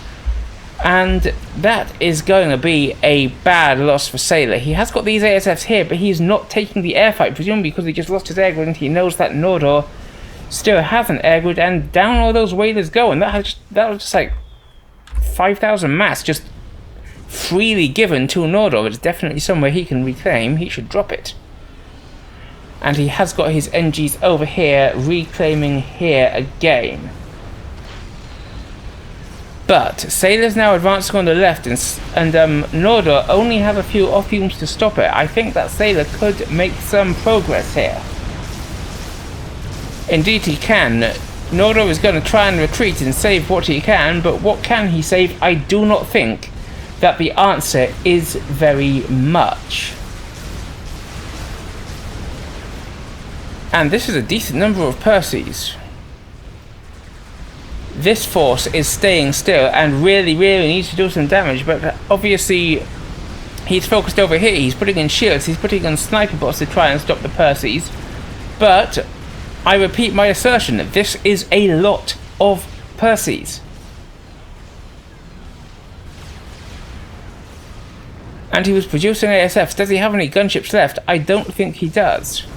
And that is going to be a bad loss for Sailor. He has got these ASFs here, but he's not taking the air fight, presumably because he just lost his air grid and he knows that Nordor still has an air grid, and down all those whalers go. And that was just like 5,000 mass just freely given to Nordor. It's definitely somewhere he can reclaim. He should drop it. And he has got his NGs over here, reclaiming here again. But Sailor's now advancing on the left, and Nordor only have a few off-beams to stop it. I think that Sailor could make some progress here. Indeed he can. Nordor is going to try and retreat and save what he can, but what can he save? I do not think that the answer is very much. And this is a decent number of Percys. This force is staying still and really needs to do some damage, but obviously he's focused over here. He's putting in shields, he's putting in sniper bots to try and stop the Percys. But I repeat my assertion that this is a lot of Percys. And he was producing ASFs. Does he have any gunships left? I don't think he does.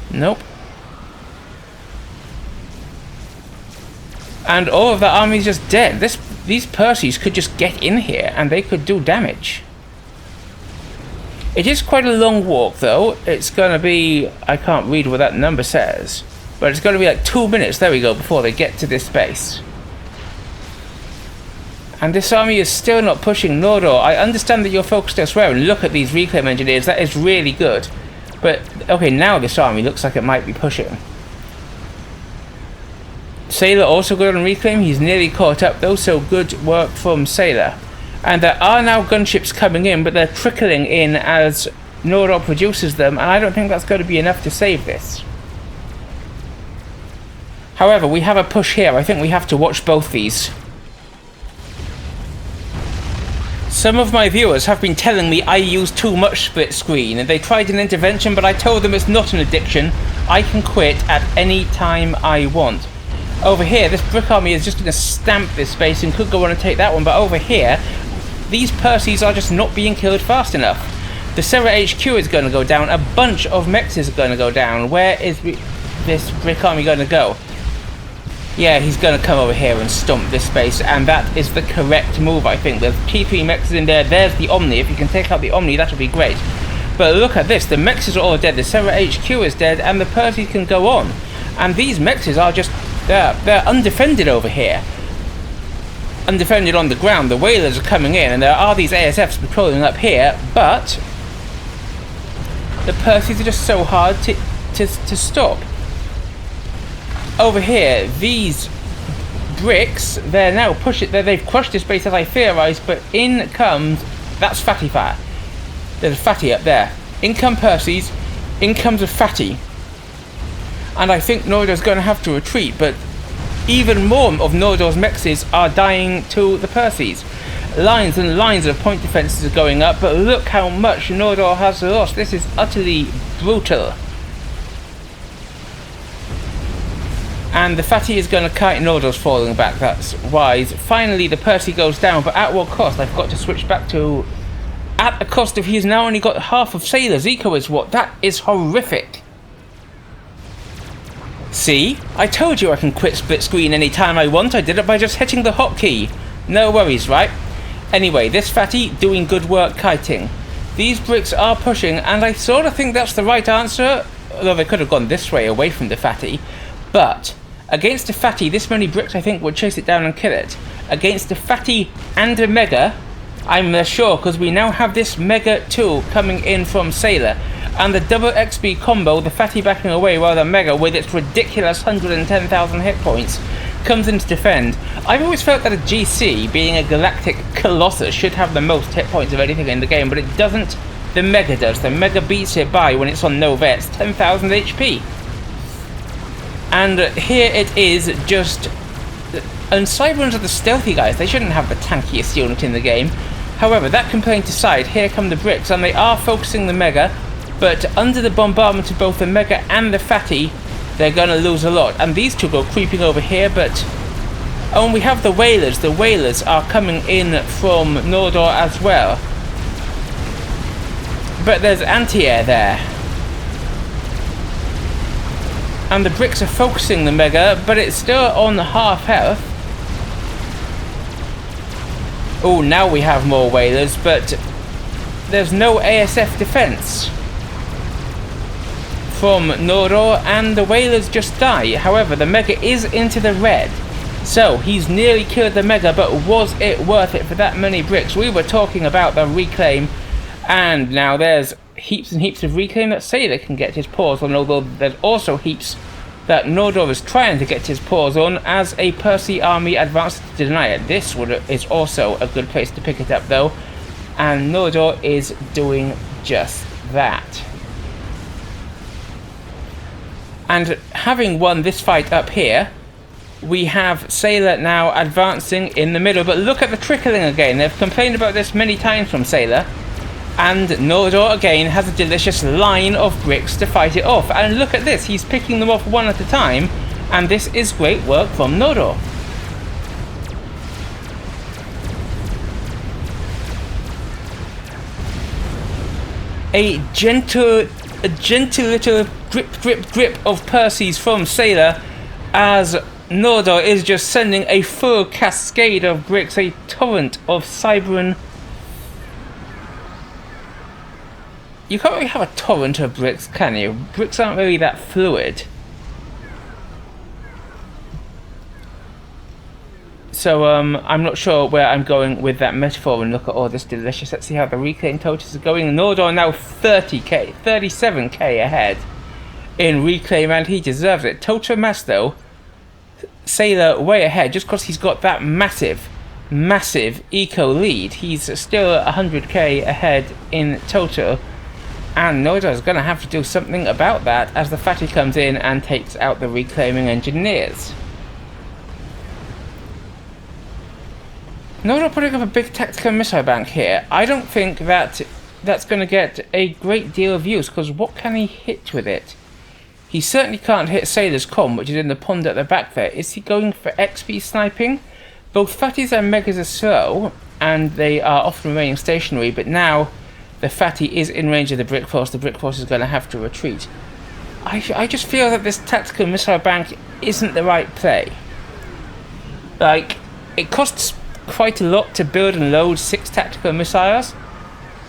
Nope. And all of the army's just dead. These Percys could just get in here and they could do damage. It is quite a long walk though. It's gonna be... I can't read what that number says. But it's gonna be like 2 minutes, there we go, before they get to this base. And this army is still not pushing Nordor. I understand that you're focused elsewhere, and look at these reclaim engineers. That is really good. But, okay, now this army looks like it might be pushing. Sailor also good on reclaim. He's nearly caught up though, so good work from Sailor. And there are now gunships coming in, but they're trickling in as Nordor produces them, and I don't think that's going to be enough to save this. However, we have a push here. I think we have to watch both these. Some of my viewers have been telling me I use too much split screen, and they tried an intervention, but I told them it's not an addiction. I can quit at any time I want. Over here, this brick army is just going to stamp this base and could go on and take that one, but over here, these Percys are just not being killed fast enough. The Serra HQ is going to go down, a bunch of mexes are going to go down. Where is this brick army going to go? Yeah, he's going to come over here and stomp this base, and that is the correct move, I think. There's T3 mexes in there. There's the Omni. If you can take out the Omni, that would be great. But look at this. The mexes are all dead. The Serra HQ is dead, and the Percys can go on. And these mexes are just... They're undefended over here. Undefended on the ground. The whalers are coming in, and there are these ASFs patrolling up here, but the Percys are just so hard to stop. Over here, these bricks, they're now they've crushed this base as I theorised, but in comes, that's Fatty Fat. There's a Fatty up there. In come Percy's, in comes a Fatty. And I think Noridor's going to have to retreat, but even more of Noridor's mexes are dying to the Percy's. Lines and lines of point defences are going up, but look how much Noridor has lost. This is utterly brutal. And the Fatty is going to kite. Noridor's falling back, that's wise. Finally the Percy goes down, but at what cost? I've got to switch back to... At the cost of he's now only got half of Sailor's eco is what? That is horrific. See? I told you I can quit split screen anytime I want. I did it by just hitting the hotkey. No worries, right? Anyway, this Fatty doing good work kiting. These bricks are pushing, and I sort of think that's the right answer. Although they could have gone this way away from the Fatty. But against a Fatty, this many bricks I think would chase it down and kill it. Against a Fatty and a Mega, I'm less sure, because we now have this Mega 2 coming in from Sailor. And the double XP combo, the Fatty backing away while the Mega, with its ridiculous 110,000 hit points, comes in to defend. I've always felt that a GC, being a galactic colossus, should have the most hit points of anything in the game, but it doesn't. The Mega does. The Mega beats it by when it's on no vets, 10,000 HP. And here it is, just... And Cyberons are the stealthy guys. They shouldn't have the tankiest unit in the game. However, that complaint aside, here come the bricks, and they are focusing the Mega, but under the bombardment of both the Mega and the Fatty, they're going to lose a lot. And these two go creeping over here, but... Oh, and we have the Whalers. The Whalers are coming in from Noridor as well. But there's anti-air there. And the bricks are focusing the Mega, but it's still on half health. Oh, now we have more Whalers, but there's no ASF defense from Noridor, and the Whalers just die. However, the Mega is into the red, so he's nearly killed the Mega, but was it worth it for that many bricks? We were talking about the reclaim, and now there's heaps and heaps of reclaim that Sailor can get his paws on, although there's also heaps that Noridor is trying to get his paws on as a Percy army advances to deny it. This is also a good place to pick it up though, and Noridor is doing just that. And having won this fight up here, we have Sailor now advancing in the middle, but look at the trickling again. They've complained about this many times from Sailor. And Noridor again has a delicious line of bricks to fight it off. And look at this, he's picking them off one at a time. And this is great work from Noridor. A gentle little drip of Percy's from Sailor, as Noridor is just sending a full cascade of bricks, a torrent of Cyberon. You can't really have a torrent of bricks, can you? Bricks aren't really that fluid. So, I'm not sure where I'm going with that metaphor, and look at all this delicious. Let's see how the reclaim totals are going. Noridor now 30k, 37k ahead in reclaim, and he deserves it. Total mass, though, Sailor way ahead, just because he's got that massive eco lead. He's still 100k ahead in total. And Noridor is going to have to do something about that as the Fatty comes in and takes out the reclaiming engineers. Noridor putting up a big tactical missile bank here. I don't think that that's going to get a great deal of use, because what can he hit with it? He certainly can't hit Sailor's comm, which is in the pond at the back there. Is he going for XP sniping? Both Fatties and Megas are slow, and they are often remaining stationary, but now the Fatty is in range of the Brick Force. The Brick Force is going to have to retreat. I just feel that this tactical missile bank isn't the right play. Like, it costs quite a lot to build and load 6 tactical missiles,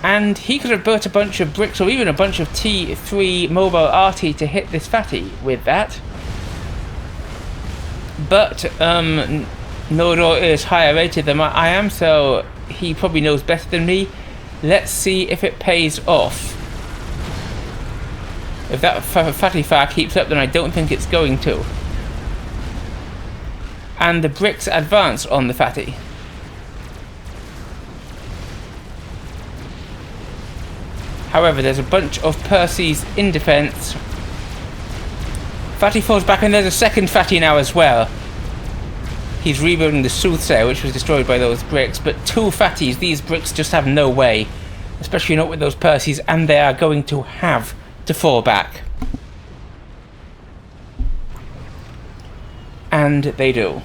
and he could have built a bunch of bricks or even a bunch of T3 mobile RT to hit this Fatty with that. But Noridor is higher rated than I am, so he probably knows better than me. Let's see if it pays off. If that Fatty Far keeps up, then I don't think it's going to. and the bricks advance on the fatty. However, there's a bunch of Percys in defense. Fatty falls back, and there's a second fatty now as well. He's rebuilding the Soothsayer, which was destroyed by those bricks, but two fatties, these bricks just have no way, especially not with those Percys, and they are going to have to fall back. And they do.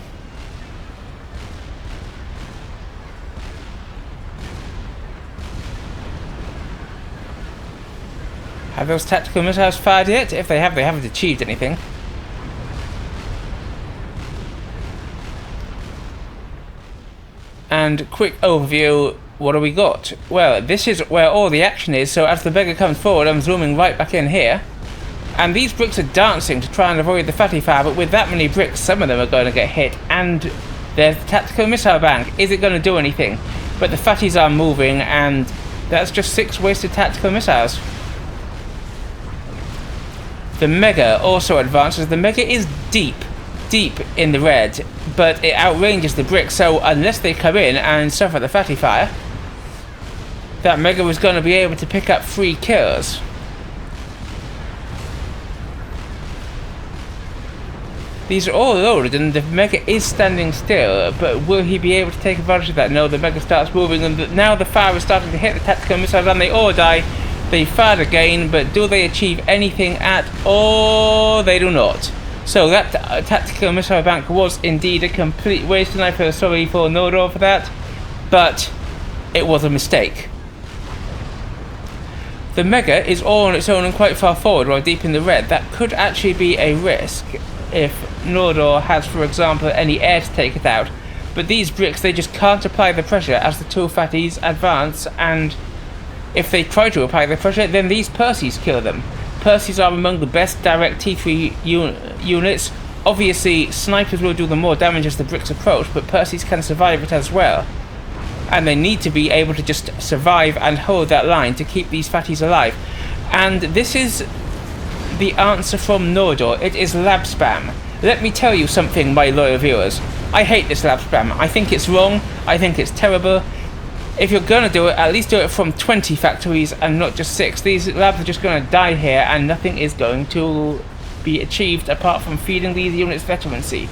Have those tactical missiles fired yet? If they have, they haven't achieved anything. And quick overview, what do we got? Well, this is where all the action is, so as the beggar comes forward, I'm zooming right back in here. And these bricks are dancing to try and avoid the fatty fire, but with that many bricks, some of them are going to get hit. And there's the tactical missile bank. Is it going to do anything? But the fatties are moving, and that's just 6 wasted tactical missiles. The Mega also advances. The Mega is deep in the red, but it outranges the bricks, so unless they come in and suffer the fatty fire, that Mega was going to be able to pick up 3 kills. These are all loaded, and the Mega is standing still, but will he be able to take advantage of that? No, the Mega starts moving, and now the fire is starting to hit the tactical missiles, and they all die. They fired again, but do they achieve anything at all? They do not. So that tactical missile bank was indeed a complete waste, and I feel sorry for Nodor for that, but it was a mistake. The Mega is all on its own and quite far forward while deep in the red. That could actually be a risk if Nodor has, for example, any air to take it out. But these bricks, they just can't apply the pressure as the two fatties advance, and if they try to apply the pressure, then these Percys kill them. Percys are among the best direct T3 units. Obviously, snipers will do the more damage as the bricks approach, but Percys can survive it as well. And they need to be able to just survive and hold that line to keep these fatties alive. And this is the answer from Nodor. It is lab spam. Let me tell you something, my loyal viewers. I hate this lab spam. I think it's wrong. I think it's terrible. If you're going to do it, at least do it from 20 factories and not just 6. These labs are just going to die here, and nothing is going to be achieved apart from feeding these units veterancy.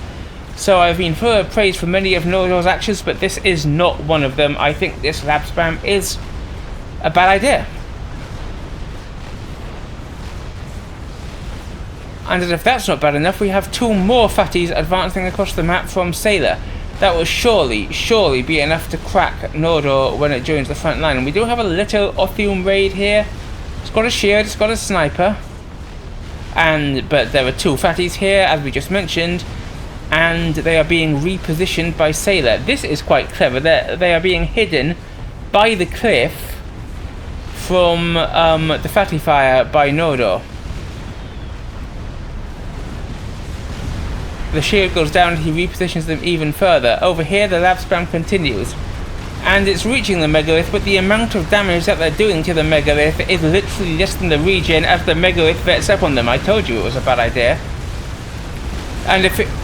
So I've been full of praise for many of Nodor's actions, but this is not one of them. I think this lab spam is a bad idea. And as if that's not bad enough, we have 2 more fatties advancing across the map from Sailor. That will surely be enough to crack Nodor when it joins the front line. And we do have a little Othium raid here. It's got a shield, it's got a sniper. But there are 2 fatties here, as we just mentioned. And they are being repositioned by Sailor. This is quite clever. They are being hidden by the cliff from the fatty fire by Nodor. The shield goes down and he repositions them even further. Over here the lab spam continues. And it's reaching the megalith, but the amount of damage that they're doing to the megalith is literally less than the regen as the megalith vets up on them. I told you it was a bad idea. And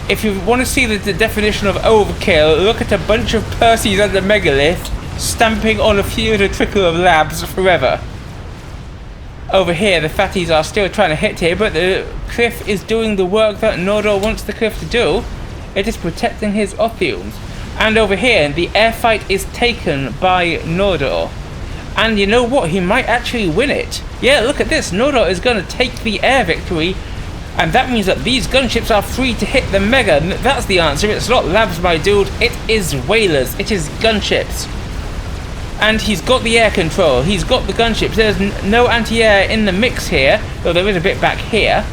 if you want to see the definition of overkill, look at a bunch of Percys and the megalith stamping on a field of trickle of labs forever. Over here, the fatties are still trying to hit here, but the cliff is doing the work that Nodor wants the cliff to do. It is protecting his Othiums. And over here, the air fight is taken by Nodor. And you know what? He might actually win it. Yeah, look at this. Nodor is going to take the air victory. And that means that these gunships are free to hit the Mega. That's the answer. It's not labs, my dude. It is whalers. It is gunships. And he's got the air control, he's got the gunships, there's no anti-air in the mix here, though there is a bit back here.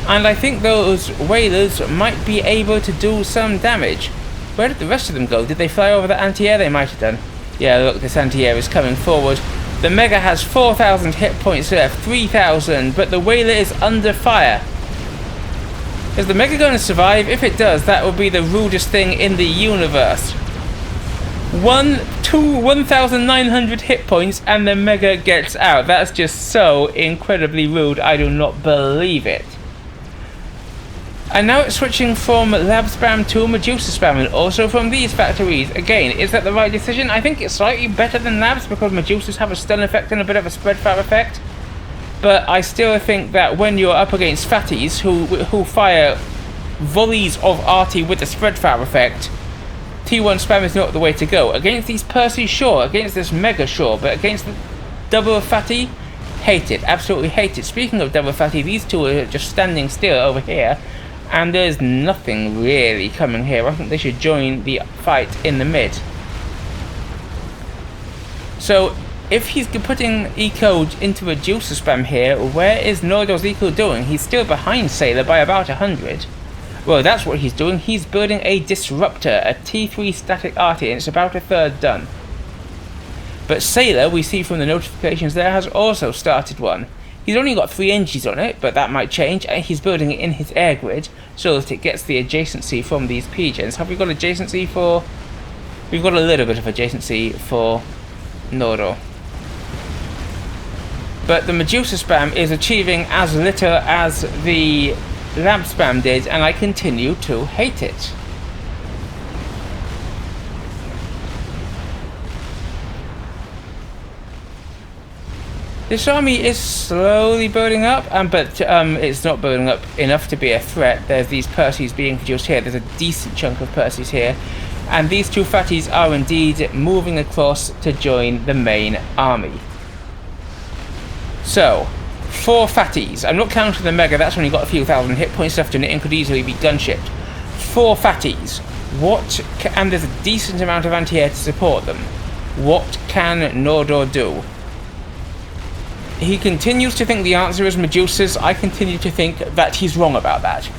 And I think those whalers might be able to do some damage. Where did the rest of them go? Did they fly over the anti-air? They might have done. Yeah, look, this anti-air is coming forward. The Mega has 4,000 hit points left, 3,000, but the whaler is under fire. Is the Mega going to survive? If it does, that will be the rudest thing in the universe. 1,900 hit points and the Mega gets out. That's just so incredibly rude. I do not believe it. And now it's switching from lab spam to Medusa spam, and also from these factories. Again, is that the right decision? I think it's slightly better than labs because Medusas have a stun effect and a bit of a spread fire effect. But I still think that when you're up against fatties who fire volleys of RT with the spread fire effect, T1 spam is not the way to go. Against these Percy, sure. Against this Mega, sure. But against the double fatty, hate it. Absolutely hate it. Speaking of double fatty, these two are just standing still over here. And there's nothing really coming here. I think they should join the fight in the mid. So, if he's putting eco into a Medusa spam here, where is Nordor's eco doing? He's still behind Sailor by about 100. Well, that's what he's doing. He's building a Disruptor, a T3 static RT, and it's about a third done. But Sailor, we see from the notifications there, has also started one. He's only got 3 engines on it, but that might change. He's building it in his air grid so that it gets the adjacency from these P-gens. Have we got adjacency for... We've got a little bit of adjacency for Nordor. But the Medusa spam is achieving as little as the lab spam did, and I continue to hate it. This army is slowly building up, but it's not building up enough to be a threat. There's these Percys being produced here. There's a decent chunk of Percys here. And these two fatties are indeed moving across to join the main army. So, 4 fatties. I'm not counting the Mega, that's only got a few thousand hit points left in it and could easily be gunshipped. 4 fatties. And there's a decent amount of anti-air to support them. What can Nordor do? He continues to think the answer is Medusas. I continue to think that he's wrong about that.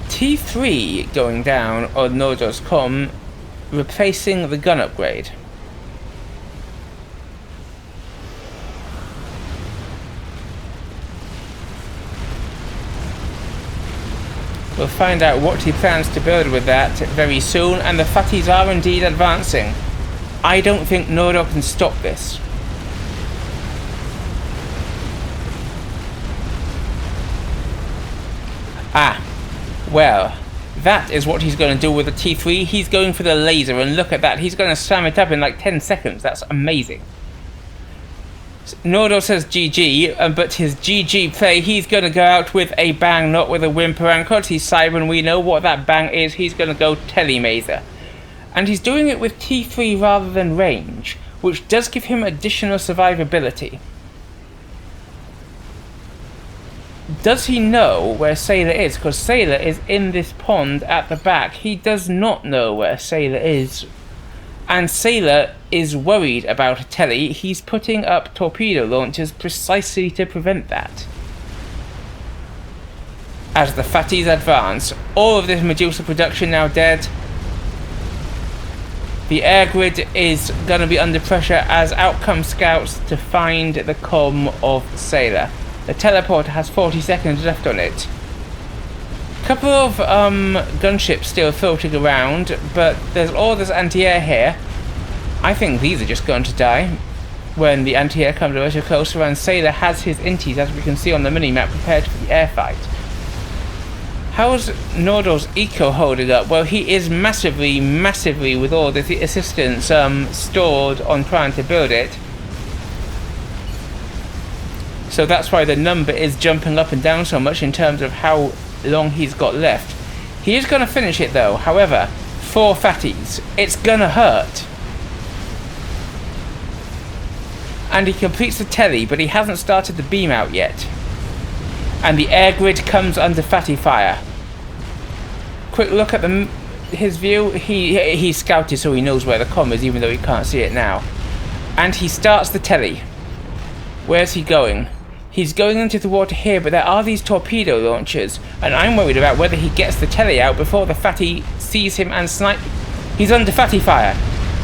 T3 going down on Nordor's comm, replacing the gun upgrade. We'll find out what he plans to build with that very soon, and the fatties are indeed advancing. I don't think Nordor can stop this. Ah, well, that is what he's going to do with the T3. He's going for the laser, and look at that. He's going to slam it up in like 10 seconds. That's amazing. Nordor says GG, but his GG play, he's going to go out with a bang, not with a whimper, and because he's Cyber and we know what that bang is, he's going to go Telemazer. And he's doing it with T3 rather than range, which does give him additional survivability. Does he know where Sailor is? Because Sailor is in this pond at the back. He does not know where Sailor is. And Sailor is worried about a telly. He's putting up torpedo launchers precisely to prevent that. As the fatties advance, all of this Medusa production now dead. The air grid is going to be under pressure as out come scouts to find the comm of Sailor. The teleporter has 40 seconds left on it. Couple of gunships still floating around, but there's all this anti-air here. I think these are just going to die when the anti-air comes a little closer, and Sailor has his inties, as we can see on the mini-map, prepared for the air fight. How's Nordor's eco holding up? Well, he is massively, with all the assistance stored on trying to build it. So that's why the number is jumping up and down so much in terms of how long he's got left. He is going to finish it though. However, 4 fatties. It's going to hurt. And he completes the telly, but he hasn't started the beam out yet. And the air grid comes under fatty fire. Quick look at his view. He scouted so he knows where the comm is, even though he can't see it now. And he starts the telly. Where's he going? He's going into the water here, but there are these torpedo launchers, and I'm worried about whether he gets the telly out before the fatty sees him and snipe. He's under fatty fire.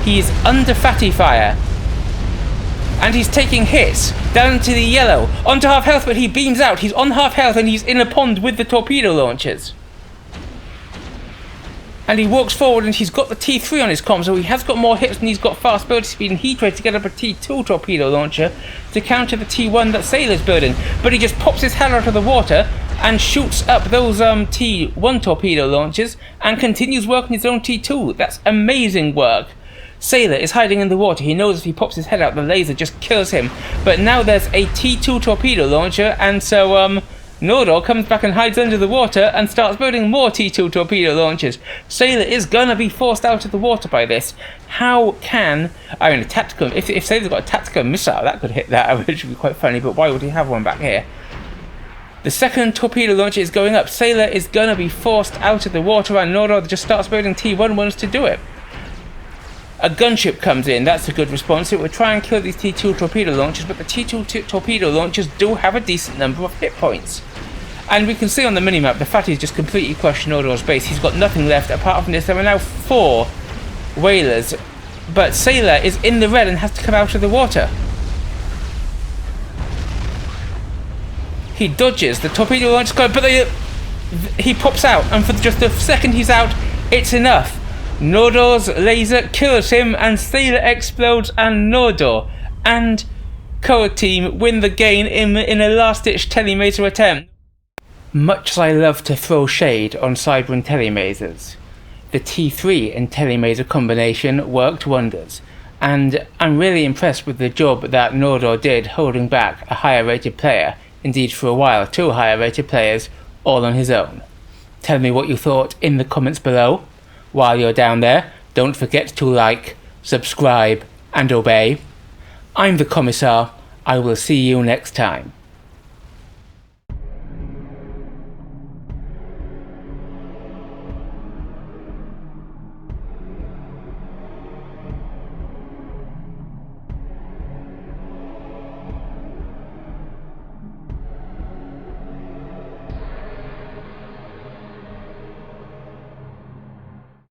He's under fatty fire. And he's taking hits down to the yellow, onto half health, but he beams out. He's on half health and he's in a pond with the torpedo launchers. And he walks forward and he's got the T3 on his comm, so he has got more hits and he's got fast building speed, and he tried to get up a T2 torpedo launcher to counter the T1 that Sailor's building, but he just pops his head out of the water and shoots up those T1 torpedo launchers and continues working his own T2. That's amazing work. Sailor is hiding in the water. He knows if he pops his head out, the laser just kills him. But now there's a T2 torpedo launcher, and so Nordor comes back and hides under the water and starts building more T2 torpedo launchers. Sailor is gonna be forced out of the water by this. How can... I mean, a tactical... If Sailor's got a tactical missile, that could hit that, which would be quite funny, but why would he have one back here? The second torpedo launcher is going up. Sailor is gonna be forced out of the water, and Nordor just starts building T1 ones to do it. A gunship comes in. That's a good response. It would try and kill these T2 torpedo launchers, but the T2 torpedo launchers do have a decent number of hit points. And we can see on the minimap, the Fatty's just completely crushed Nordor's base. He's got nothing left. Apart from this, there are now 4 whalers, but Sailor is in the red and has to come out of the water. He dodges the torpedo launcher, but he pops out, and for just the second he's out, it's enough. Nordor's laser kills him, and Sailor explodes, and Nordor and Koa team win the game in a last-ditch telemaser attempt. Much as I love to throw shade on Cyber and telemasers, the T3 and telemaser combination worked wonders, and I'm really impressed with the job that Nordor did holding back a higher rated player, indeed for a while 2 higher rated players, all on his own. Tell me what you thought in the comments below. While you're down there, don't forget to like, subscribe and obey. I'm the Commissar. I will see you next time.